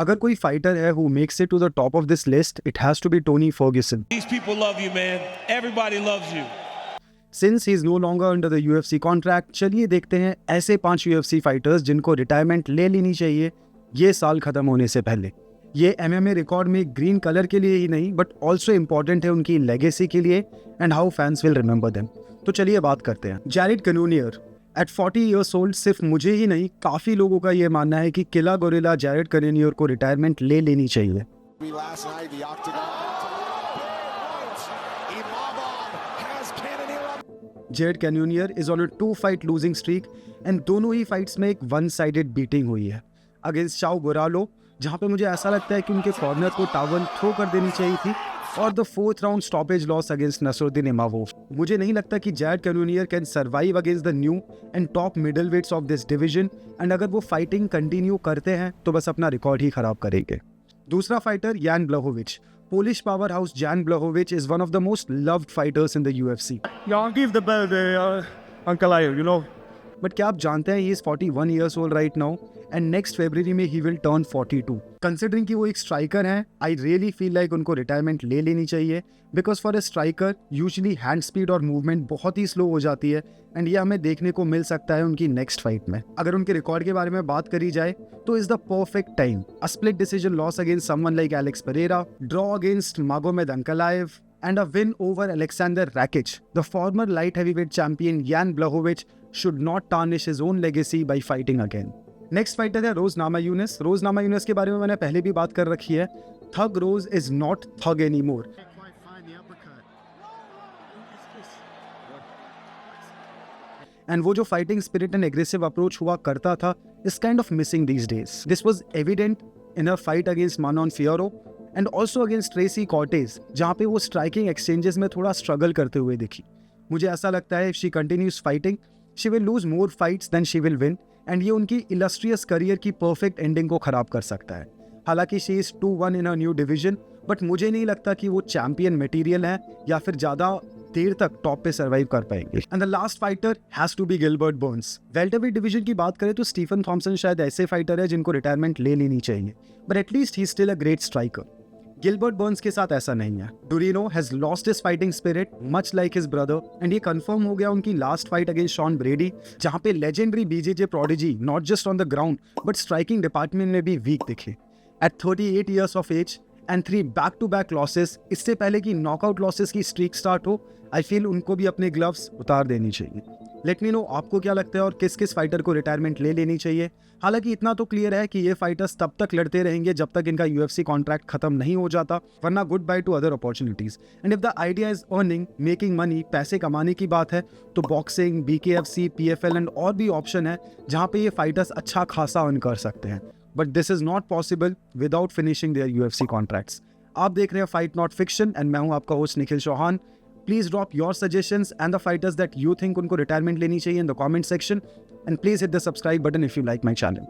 अगर कोई फाइटर है who makes it to the top of this list, it has to be Tony Ferguson. These people love you, man. Everybody loves you. Since he is no longer under the UFC contract, चलिए देखते हैं ऐसे 5 UFC fighters जिनको retirement ले लेनी चाहिए ये साल खत्म होने से पहले। ये MMA रिकॉर्ड में ग्रीन कलर के लिए ही नहीं बट ऑल्सो इम्पॉर्टेंट है उनकी लेगेसी के लिए and how fans will remember them. तो चलिए बात करते हैं। जैरेड कैन्योनियर एट 40 ईयर्स ओल्ड, सिर्फ मुझे ही नहीं काफ़ी लोगों का ये मानना है कि किला गोरिल्ला जैरेड कैन्योनियर को रिटायरमेंट ले लेनी चाहिए। Jared Cannonier is on a 2 fight losing streak and दोनों ही फाइट्स में एक 1 साइडेड बीटिंग हुई है अगेंस्ट चाओ गोरालो, जहां पे मुझे ऐसा लगता है कि उनके कॉर्नर को टावल थ्रो कर देनी चाहिए थी, और the 4th round stoppage loss against Nassourdine Imavov. मुझे नहीं लगता कि Jared Cannonier can survive against the new and top middle weights of this division, and अगर वो फाइटिंग कंटिन्यू करते हैं तो बस अपना रिकॉर्ड ही खराब करेंगे। दूसरा फाइटर यान ब्लहोविच। Polish powerhouse Jan Blachowicz is one of the most loved fighters in the UFC. Yeah, give the belt Uncle Ayo, you know. But क्या आप जानते हैं he is 41 years old right now and next February में he will turn 42. Considering कि वो एक striker हैं, I really feel like उनको रिटायरमेंट ले लेनी चाहिए because for a striker usually hand speed और movement बहुत ही स्लो हो जाती है एंड ये हमें देखने को मिल सकता है उनकी नेक्स्ट फाइट में। अगर उनके रिकॉर्ड के बारे में बात करी जाए तो is the perfect time. A split decision loss against someone like Alex Pereira, draw against Magomed Ankalaev and a win over Alexander Rakic. The former light heavyweight champion Jan Blachowicz should not tarnish his own legacy by fighting again. Next fighter है रोज नामायूनिस। रोज नामायूनिस के बारे में मैंने पहले भी बात कर रखी है। Thug Rose is not thug any more. And वो जो fighting spirit and aggressive approach हुआ करता था is kind of missing these days. This was evident in a fight against Manon Fiorot and also against Tracy Cortez, जहाँ पे वो striking exchanges में थोड़ा स्ट्रगल करते हुए दिखी। मुझे ऐसा लगता है if she continues fighting she will lose more fights than she will win, and ये उनकी इलस्ट्रियस करियर की परफेक्ट एंडिंग को खराब कर सकता है। हालांकि she is 2-1 in a new division, but मुझे नहीं लगता कि वो चैंपियन मटेरियल है या फिर ज़्यादा देर तक टॉप पे सर्वाइव कर पाएंगे। And the last fighter has to be Gilbert Burns. Welterweight division की बात करें तो स्टीफन थॉमसन शायद ऐसे फाइटर है जिनको रिटायरमेंट ले लेनी चाहिए, but at least he is still a great striker. Gilbert Burns के साथ ऐसा नहीं है। Durinho has lost his fighting spirit much like his brother, and ये कंफर्म हो गया उनकी last fight against Sean Brady, जहां पे legendary BJJ prodigy not just on the ground but striking department में भी वीक दिखे। At 38 years of age and 3 back to back losses, इससे पहले कि नॉकआउट लॉसेस की स्ट्रीक स्टार्ट हो, आई फील उनको भी अपने ग्लव्स उतार देनी चाहिए। लेट मी नो आपको क्या लगता है और किस किस फाइटर को रिटायरमेंट ले लेनी चाहिए। हालांकि इतना तो क्लियर है कि ये फाइटर्स तब तक लड़ते रहेंगे जब तक इनका UFC कॉन्ट्रैक्ट खत्म नहीं हो जाता, वरना good by two other opportunities. And if the idea is earning, making money, पैसे कमाने की बात है तो बॉक्सिंग, BKFC, PFL एंड और भी ऑप्शन है जहाँ पे ये फाइटर्स अच्छा खासा अर्न कर सकते हैं, but this is not possible without finishing their UFC contracts. आप देख रहे हैं फाइट नॉट फिक्शन एंड मैं हूँ आपका host Nikhil Chauhan. Please drop your suggestions and the fighters that you think उनको retirement लेनी चाहिए in the comment section, and please hit the subscribe button if you like my channel.